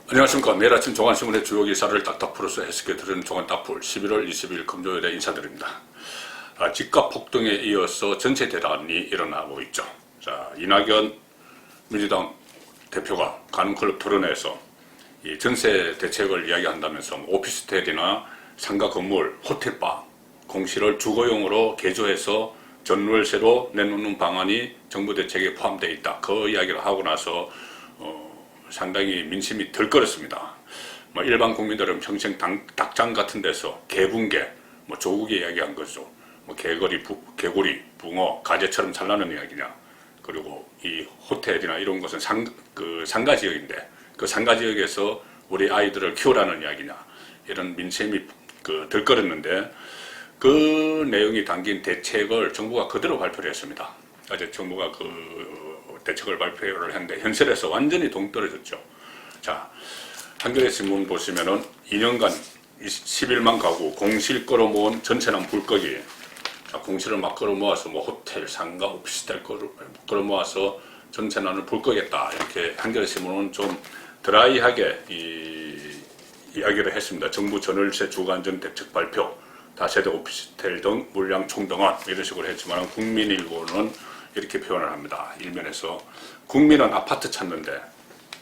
안녕하십니까. 내일 아침 종안신문의 주요 기사를 딱딱 풀어서 해석해 드리는 종안딱풀 11월 20일 금요일에 인사드립니다. 집값 폭등에 이어서 전세 대란이 일어나고 있죠. 자, 이낙연 민주당 대표가 가는클럽 토론회에서 이 전세 대책을 이야기한다면서 오피스텔이나 상가 건물, 호텔바, 공실을 주거용으로 개조해서 전월세로 내놓는 방안이 정부 대책에 포함되어 있다. 그 이야기를 하고 나서 상당히 민심이 덜끓었습니다. 일반 국민들은 평생 닭장 같은 데서 개붕개, 조국이 이야기한 거죠. 개구리, 붕어, 가재처럼 살라는 이야기냐. 그리고 이 호텔이나 이런 것은 상가 지역인데 그 상가 지역에서 우리 아이들을 키우라는 이야기냐. 이런 민심이 덜끓었는데 그 내용이 담긴 대책을 정부가 그대로 발표를 했습니다. 어제 정부가 대책을 발표를 했는데 현실에서 완전히 동떨어졌죠. 자, 한겨레 신문 보시면은 2년간 11만 가구 공실 끌어모은 전체난 불거기. 자, 공실을 막 끌어모아서 호텔, 상가, 오피스텔 끌어모아서 전체난을 불거겠다. 이렇게 한겨레 신문은 좀 드라이하게 이야기를 했습니다. 정부 전월세 주거안전 대책 발표, 다세대 오피스텔 등 물량 총동원 이런 식으로 했지만 국민일보는 이렇게 표현을 합니다. 일면에서 국민은 아파트 찾는데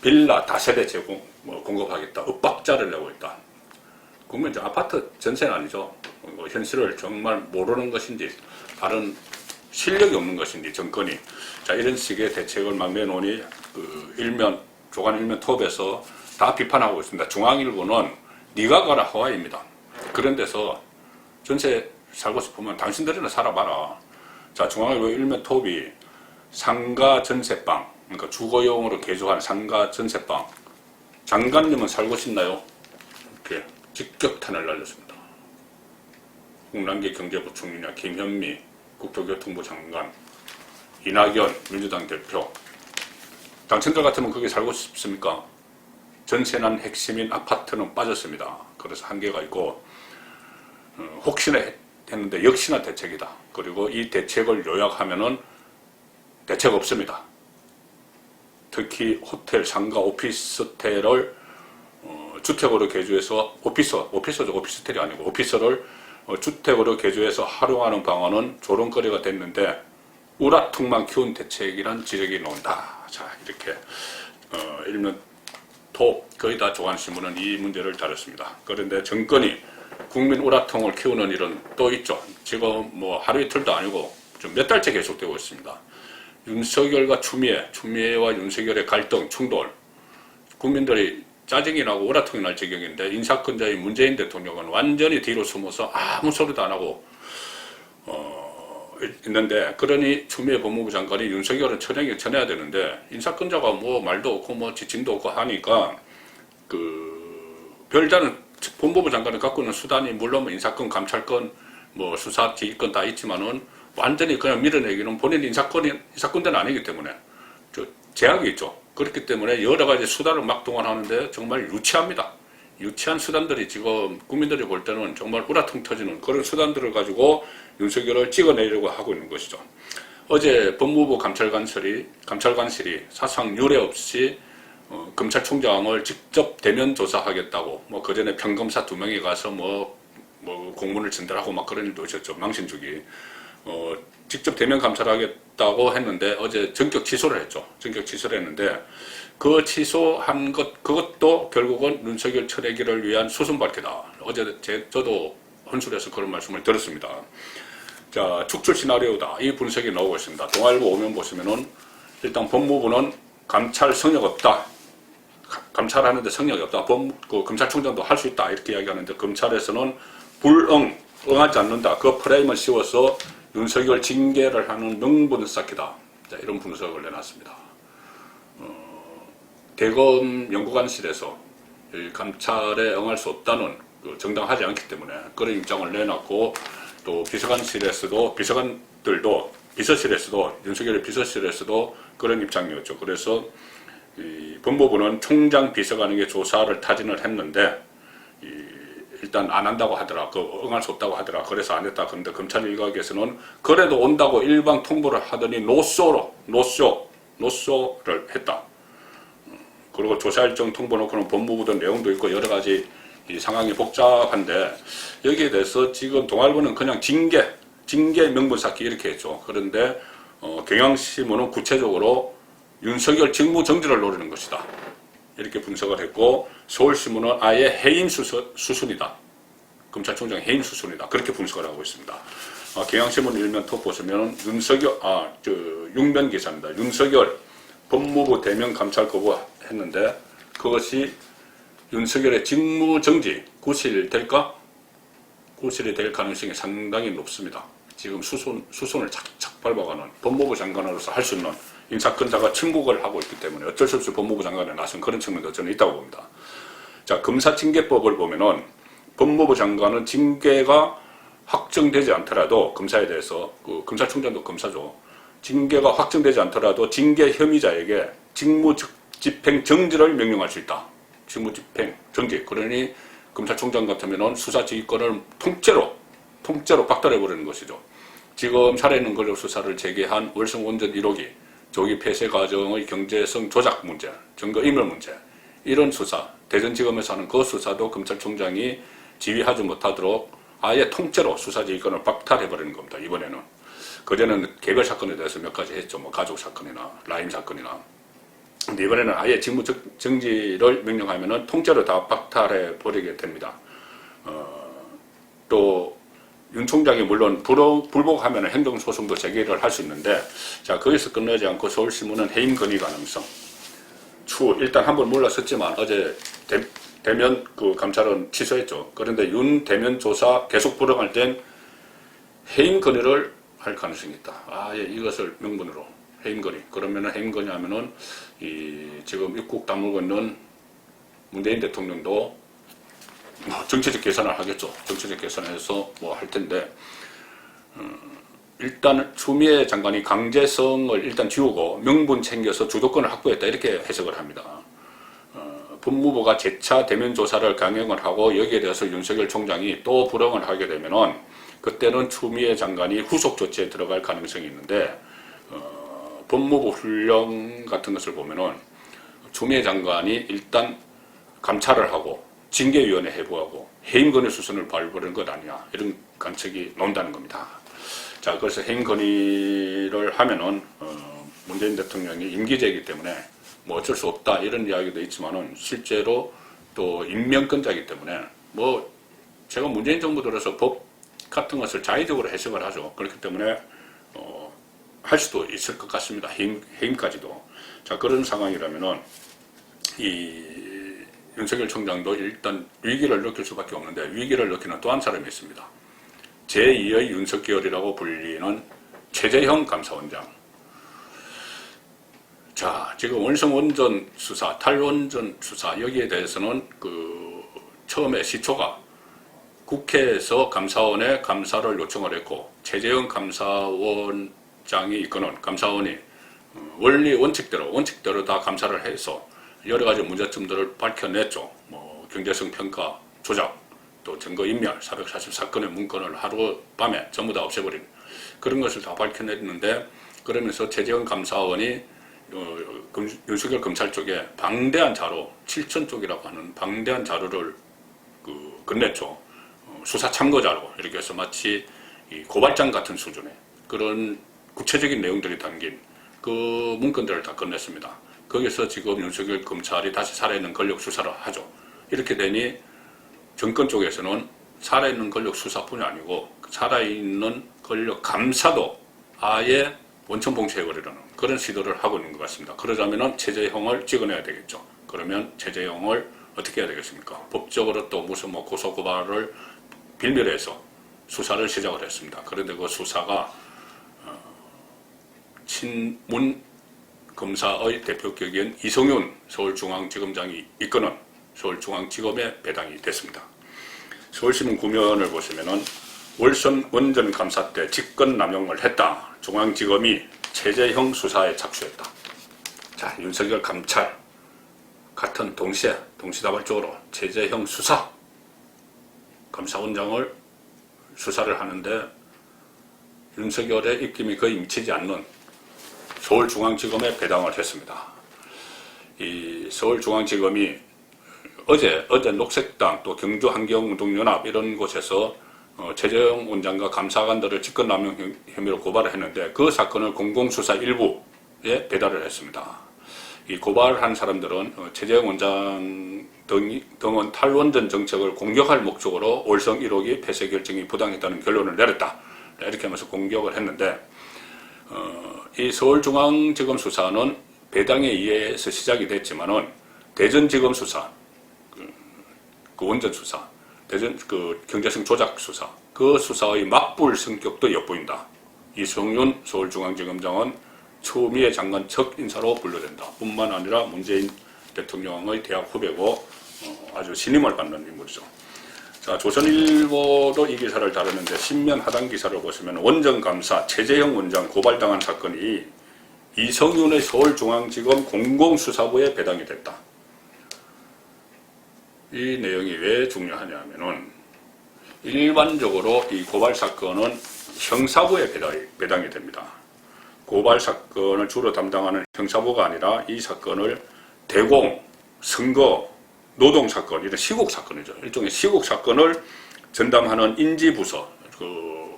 빌라 다세대 제공 공급하겠다. 윽박자를 내고 있다. 국민 아파트 전세는 아니죠. 현실을 정말 모르는 것인지 다른 실력이 없는 것인지 정권이 이런 식의 대책을 막 내놓으니 조간 일면 톱에서 다 비판하고 있습니다. 중앙일보는 네가 가라 하와이입니다. 그런 데서 전세 살고 싶으면 당신들이나 살아봐라. 자, 중앙일보 일면 톱이 상가 전세방, 그러니까 주거용으로 개조한 상가 전세방, 장관님은 살고 싶나요? 이렇게 직격탄을 날렸습니다. 홍남기 경제부총리냐, 김현미 국토교통부 장관, 이낙연 민주당 대표, 당신들 같으면 그게 살고 싶습니까? 전세난 핵심인 아파트는 빠졌습니다. 그래서 한계가 있고 혹시나 했는데 역시나 대책이다. 그리고 이 대책을 요약하면은 대책 없습니다. 특히 호텔, 상가, 오피스텔을 주택으로 개조해서 오피스텔이 아니고 오피스를 주택으로 개조해서 활용하는 방안은 조롱거리가 됐는데 우라통만 키운 대책이란 지적이 나온다. 자, 이렇게 일면 톱 거의 다 조간신문은 이 문제를 다뤘습니다. 그런데 정권이 국민 우라통을 키우는 일은 또 있죠. 지금 하루 이틀도 아니고 좀 몇 달째 계속되고 있습니다. 윤석열과 추미애와 윤석열의 갈등, 충돌, 국민들이 짜증이 나고 우라통이 날 지경인데 인사권자인 문재인 대통령은 완전히 뒤로 숨어서 아무 소리도 안 하고 있는데, 그러니 추미애 법무부 장관이 윤석열은 천행에 쳐내야 되는데 인사권자가 말도 없고 지침도 없고 하니까 별다른 법무부 장관이 갖고 있는 수단이 물론 인사권, 감찰권, 수사 지휘권 다 있지만은 완전히 그냥 밀어내기는 본인 인사권자는 아니기 때문에 제약이 있죠. 그렇기 때문에 여러 가지 수단을 막 동원하는데 정말 유치합니다. 유치한 수단들이 지금 국민들이 볼 때는 정말 우라통 터지는 그런 수단들을 가지고 윤석열을 찍어내려고 하고 있는 것이죠. 어제 법무부 감찰관실이 사상 유례 없이 검찰총장을 직접 대면 조사하겠다고 그전에 평검사 2명이 가서 공문을 전달하고 그런 일도 있었죠. 망신주기. 직접 대면 감찰하겠다고 했는데 어제 전격 취소를 했죠. 전격 취소를 했는데 그 취소한 그것도 결국은 윤석열 철회기를 위한 수순밟기다. 어제 저도 혼술해서 그런 말씀을 드렸습니다. 자, 축출 시나리오다. 이 분석이 나오고 있습니다. 동아일보 오면 보시면은 일단 법무부는 감찰 성역 없다. 감찰하는데 성역이 없다. 검찰총장도 할 수 있다. 이렇게 이야기하는데 검찰에서는 응하지 않는다. 그 프레임을 씌워서 윤석열 징계를 하는 명분을 쌓기다. 자, 이런 분석을 내놨습니다. 대검 연구관실에서 감찰에 응할 수 없다는 정당하지 않기 때문에 그런 입장을 내놨고, 또 비서관실에서도 윤석열의 비서실에서도 그런 입장이었죠. 그래서 법무부는 총장 비서관에게 조사를 타진을 했는데 일단 안 한다고 하더라. 응할 수 없다고 하더라. 그래서 안 했다. 그런데 검찰 일각에서는 그래도 온다고 일방 통보를 하더니 노쇼를 했다. 그리고 조사 일정 통보 놓고는 법무부도 내용도 있고 여러 가지 이 상황이 복잡한데 여기에 대해서 지금 동아일보는 그냥 징계 명분 쌓기 이렇게 했죠. 그런데 경향신문은 구체적으로 윤석열 직무 정지를 노리는 것이다. 이렇게 분석을 했고 서울신문은 아예 해임 수순이다. 검찰총장 해임 수순이다. 그렇게 분석을 하고 있습니다. 경향신문 일면 톱 보시면 육면 기사입니다. 윤석열 법무부 대면 감찰 거부했는데 그것이 윤석열의 직무 정지 구실될까? 구실이 될 가능성이 상당히 높습니다. 지금 수순을 착착 밟아가는 법무부 장관으로서 할 수 있는 인사권자가 침묵을 하고 있기 때문에 어쩔 수 없이 법무부 장관에 나선 그런 측면도 저는 있다고 봅니다. 자, 검사징계법을 보면은 법무부 장관은 징계가 확정되지 않더라도 검사에 대해서 검찰총장도 검사죠. 징계가 확정되지 않더라도 징계 혐의자에게 직무집행 정지를 명령할 수 있다. 직무집행 정지. 그러니 검찰총장 같으면은 수사지휘권을 통째로 박탈해버리는 것이죠. 지금 살아있는 권력 수사를 재개한 월성 원전 1호기 조기 폐쇄 과정의 경제성 조작 문제, 증거인멸 문제, 이런 수사, 대전지검에서 하는 그 수사도 검찰총장이 지휘하지 못하도록 아예 통째로 수사지휘권을 박탈해버리는 겁니다. 이번에는. 그전에는 개별 사건에 대해서 몇 가지 했죠. 뭐 가족 사건이나 라임 사건이나. 근데 이번에는 아예 직무 정지를 명령하면은 통째로 다 박탈해버리게 됩니다. 또 윤 총장이 물론 불복하면 행정소송도 제기를 할 수 있는데, 자, 거기서 끝나지 않고 서울신문은 해임 건의 가능성. 일단 한번 몰랐었지만 어제 대면 감찰은 취소했죠. 그런데 윤 대면 조사 계속 불응할 땐 해임 건의를 할 가능성이 있다. 예, 이것을 명분으로 해임 건의. 그러면은 해임 건의 하면은 지금 입국 다물고 있는 문재인 대통령도 정치적 계산을 하겠죠. 정치적 계산해서 할 텐데, 일단 추미애 장관이 강제성을 일단 지우고 명분 챙겨서 주도권을 확보했다. 이렇게 해석을 합니다. 법무부가 재차 대면 조사를 강행을 하고 여기에 대해서 윤석열 총장이 또 불응을 하게 되면은 그때는 추미애 장관이 후속 조치에 들어갈 가능성이 있는데, 법무부 훈령 같은 것을 보면은 추미애 장관이 일단 감찰을 하고 징계위원회 해부하고 해임 건의 수순을 밟으려는 것 아니냐, 이런 관측이 나온다는 겁니다. 자, 그래서 해임 건의를 하면은 문재인 대통령이 임기제이기 때문에 뭐 어쩔 수 없다 이런 이야기도 있지만은 실제로 또 임명권자이기 때문에 제가 문재인 정부 들어서 법 같은 것을 자의적으로 해석을 하죠. 그렇기 때문에 할 수도 있을 것 같습니다. 해임까지도. 자, 그런 상황이라면은 윤석열 총장도 일단 위기를 느낄 수밖에 없는데, 위기를 느끼는 또 한 사람이 있습니다. 제2의 윤석열이라고 불리는 최재형 감사원장. 자, 지금 월성 원전 수사, 탈원전 수사, 여기에 대해서는 처음에 시초가 국회에서 감사원에 감사를 요청을 했고, 최재형 감사원장이 이끄는 감사원이 원리 원칙대로 다 감사를 해서 여러 가지 문제점들을 밝혀냈죠. 경제성 평가 조작, 또 증거인멸, 440사건의 문건을 하루밤에 전부 다 없애버린 그런 것을 다 밝혀냈는데, 그러면서 최재형 감사원이 윤석열 검찰 쪽에 방대한 자료, 7천 쪽이라고 하는 방대한 자료를 건넸죠. 수사 참고 자료, 이렇게 해서 마치 고발장 같은 수준의 그런 구체적인 내용들이 담긴 그 문건들을 다 건넸습니다. 거기서 지금 윤석열 검찰이 다시 살아있는 권력 수사를 하죠. 이렇게 되니 정권 쪽에서는 살아있는 권력 수사뿐이 아니고 살아있는 권력 감사도 아예 원천 봉쇄해버리려는 그런 시도를 하고 있는 것 같습니다. 그러자면은 최재형을 찍어내야 되겠죠. 그러면 최재형을 어떻게 해야 되겠습니까? 법적으로 또 무슨 고소고발을 빌미해서 수사를 시작을 했습니다. 그런데 그 수사가 친문 검사의 대표격인 이성윤 서울중앙지검장이 이끄는 서울중앙지검에 배당이 됐습니다. 서울신문 구면을 보시면은 월선 원전 감사 때 직권 남용을 했다. 중앙지검이 최재형 수사에 착수했다. 자, 윤석열 감찰 같은 동시다발적으로 최재형 수사 감사원장을 수사를 하는데 윤석열의 입김이 거의 미치지 않는 서울중앙지검에 배당을 했습니다. 이 서울중앙지검이 어제 녹색당 또 경주환경운동연합 이런 곳에서 최재형 원장과 감사관들을 직권남용 혐의로 고발을 했는데 그 사건을 공공수사 일부에 배달을 했습니다. 이 고발한 사람들은 최재형 원장 등은 탈원전 정책을 공격할 목적으로 월성 1호기 폐쇄 결정이 부당했다는 결론을 내렸다. 이렇게 하면서 공격을 했는데 이 서울중앙지검 수사는 배당에 의해서 시작이 됐지만은 대전지검 수사, 그 원전 수사, 대전 그 경제성 조작 수사, 그 수사의 맞불 성격도 엿보인다. 이성윤 서울중앙지검장은 추미애 장관 첫 인사로 분류된다. 뿐만 아니라 문재인 대통령의 대학 후배고 아주 신임을 받는 인물이죠. 자, 조선일보도 이 기사를 다루는데 신면 하단 기사를 보시면 원전감사 최재형 원장 고발당한 사건이 이성윤의 서울중앙지검 공공수사부에 배당이 됐다. 이 내용이 왜 중요하냐면은 일반적으로 이 고발 사건은 형사부에 배당이 됩니다. 고발 사건을 주로 담당하는 형사부가 아니라 이 사건을 대공, 선거, 노동사건, 이런 시국사건이죠. 일종의 시국사건을 전담하는 인지부서, 그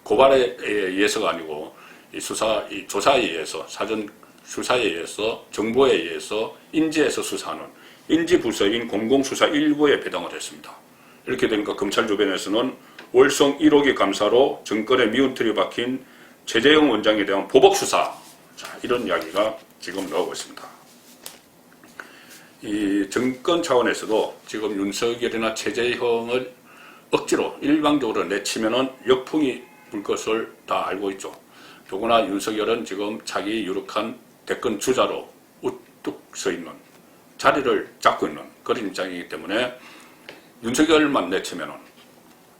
고발에 의해서가 아니고 이 조사에 의해서, 사전 수사에 의해서, 정보에 의해서 인지해서 수사하는 인지부서인 공공수사 1부에 배당을 했습니다. 이렇게 되니까 검찰 주변에서는 월성 1호기 감사로 정권의 미운털이 박힌 최재형 원장에 대한 보복수사, 자, 이런 이야기가 지금 나오고 있습니다. 이 정권 차원에서도 지금 윤석열이나 최재형을 억지로 일방적으로 내치면은 역풍이 불 것을 다 알고 있죠. 더구나 윤석열은 지금 자기 유력한 대권 주자로 우뚝 서 있는, 자리를 잡고 있는 그런 입장이기 때문에 윤석열만 내치면은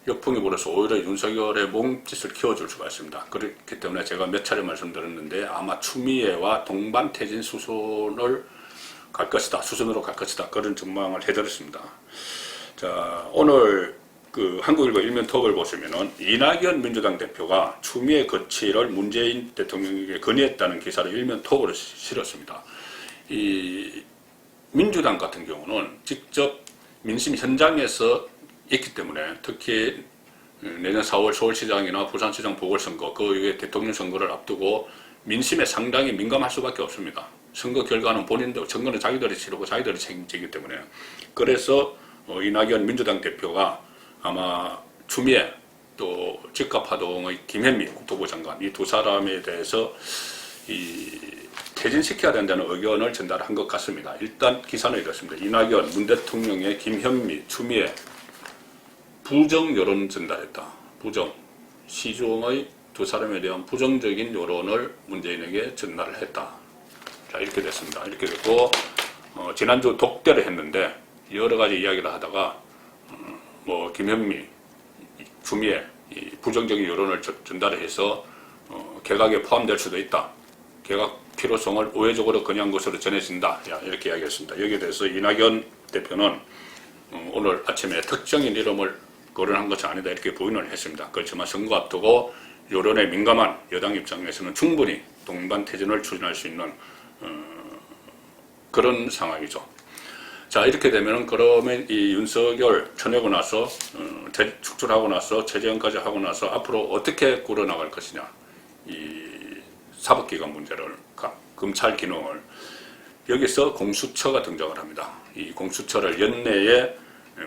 역풍이 불어서 오히려 윤석열의 몸짓을 키워줄 수가 있습니다. 그렇기 때문에 제가 몇 차례 말씀드렸는데 아마 추미애와 동반태진 수순을 갈 것이다. 수순으로 갈 것이다. 그런 전망을 해드렸습니다. 자, 오늘 그 한국일보 일면톡을 보시면은 이낙연 민주당 대표가 추미애 거취를 문재인 대통령에게 건의했다는 기사를 일면톡으로 실었습니다. 이 민주당 같은 경우는 직접 민심 현장에서 있기 때문에 특히 내년 4월 서울시장이나 부산시장 보궐선거, 그 이후에 대통령 선거를 앞두고 민심에 상당히 민감할 수밖에 없습니다. 선거 결과는 본인들, 선거는 자기들이 치르고 자기들이 책임지기 때문에. 그래서 이낙연 민주당 대표가 아마 추미애 또 직가파동의 김현미 국토부 장관, 이 두 사람에 대해서 퇴진시켜야 된다는 의견을 전달한 것 같습니다. 일단 기사는 이렇습니다. 이낙연, 문 대통령의 김현미, 추미애 부정 여론 전달했다. 부정, 시중의 두 사람에 대한 부정적인 여론을 문재인에게 전달을 했다. 자, 이렇게 됐습니다. 이렇게 됐고 지난주 독대를 했는데 여러 가지 이야기를 하다가 뭐 김현미, 추미애 부정적인 여론을 전달해서 개각에 포함될 수도 있다. 개각 필요성을 우회적으로 건의한 것으로 전해진다. 이렇게 이야기했습니다. 여기에 대해서 이낙연 대표는 오늘 아침에 특정인 이름을 거론한 것이 아니다 이렇게 부인을 했습니다. 그렇지만 선거 앞두고 여론에 민감한 여당 입장에서는 충분히 동반태진을 추진할 수 있는 그런 상황이죠. 자, 이렇게 되면 그러면 이 윤석열 쳐내고 나서 축출하고 나서 최재형까지 하고 나서 앞으로 어떻게 꾸려나갈 것이냐, 이 사법기관 문제를, 검찰 기능을, 여기서 공수처가 등장을 합니다. 이 공수처를 연내에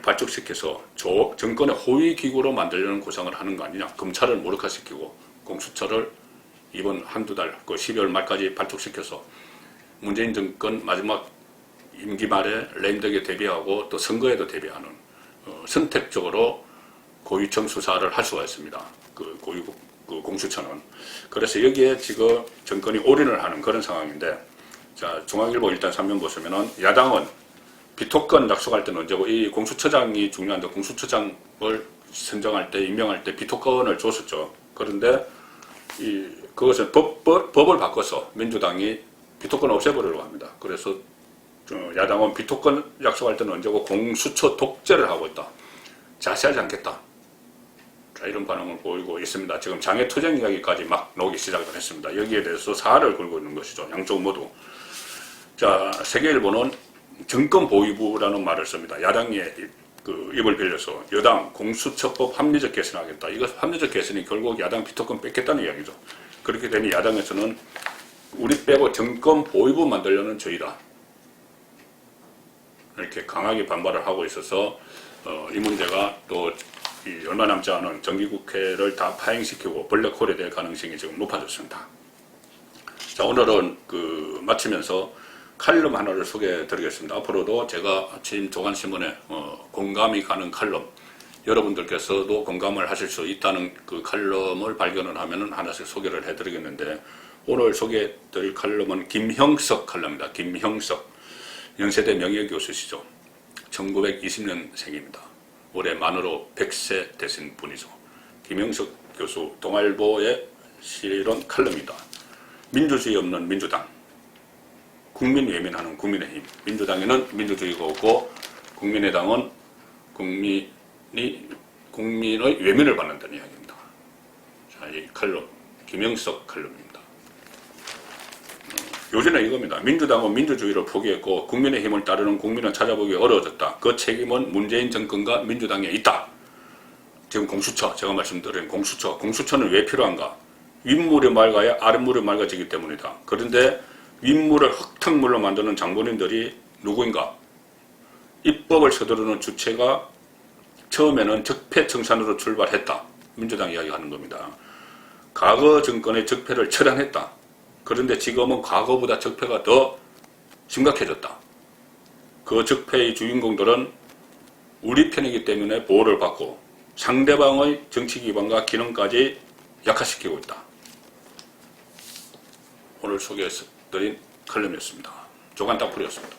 발족시켜서 정권의 호위기구로 만들려는 구상을 하는 거 아니냐. 검찰을 무력화시키고 공수처를 이번 한두 달, 그 12월 말까지 발족시켜서 문재인 정권 마지막 임기 말에 랜덕에 대비하고 또 선거에도 대비하는 선택적으로 고위청 수사를 할 수가 있습니다. 그 공수처는. 그래서 여기에 지금 정권이 올인을 하는 그런 상황인데, 자, 중앙일보 일단 3면 보시면은 야당은 비토권 약속할 때는 언제고, 이 공수처장이 중요한데 공수처장을 선정할 때, 임명할 때 비토권을 줬었죠. 그런데 그것을 법을 바꿔서 민주당이 비토권을 없애버리려고 합니다. 그래서 야당은 비토권 약속할 때는 언제고 공수처 독재를 하고 있다. 자세하지 않겠다. 자, 이런 반응을 보이고 있습니다. 지금 장애투쟁 이야기까지 막 나오기 시작을 했습니다. 여기에 대해서 사활을 걸고 있는 것이죠. 양쪽 모두. 자, 세계일보는 정권 보위부라는 말을 씁니다. 야당의 그 입을 빌려서 여당 공수처법 합리적 개선하겠다. 이거 합리적 개선이 결국 야당 비토권 뺏겠다는 이야기죠. 그렇게 되니 야당에서는 우리 빼고 정권 보위부 만들려는 저희다. 이렇게 강하게 반발을 하고 있어서 이 문제가 또 얼마 남지 않은 정기국회를 다 파행시키고 블랙홀이 될 가능성이 지금 높아졌습니다. 자, 오늘은 마치면서 칼럼 하나를 소개해 드리겠습니다. 앞으로도 제가 아침 조간신문에 공감이 가는 칼럼, 여러분들께서도 공감을 하실 수 있다는 그 칼럼을 발견을 하면 하나씩 소개를 해 드리겠는데, 오늘 소개해 드릴 칼럼은 김형석 칼럼입니다. 김형석. 연세대 명예교수시죠. 1920년생입니다. 올해 만으로 100세 되신 분이죠. 김형석 교수, 동아일보에 실은 칼럼이다. 민주주의 없는 민주당, 국민 외면하는 국민의힘. 민주당에는 민주주의가 없고 국민의당은 국민의 외면을 받는다는 이야기입니다. 자, 이 칼럼, 김형석 칼럼입니다. 요지는 이겁니다. 민주당은 민주주의를 포기했고 국민의힘을 따르는 국민은 찾아보기 어려워졌다. 그 책임은 문재인 정권과 민주당에 있다. 지금 공수처, 제가 말씀드린 공수처는 왜 필요한가? 윗물이 맑아야 아랫물이 맑아지기 때문이다. 그런데 윗물을 흙탕물로 만드는 장본인들이 누구인가? 입법을 서두르는 주체가 처음에는 적폐청산으로 출발했다. 민주당 이야기하는 겁니다. 과거 정권의 적폐를 처단했다. 그런데 지금은 과거보다 적폐가 더 심각해졌다. 그 적폐의 주인공들은 우리 편이기 때문에 보호를 받고 상대방의 정치 기반과 기능까지 약화시키고 있다. 오늘 소개해드린 칼럼이었습니다. 조간 따풀이었습니다.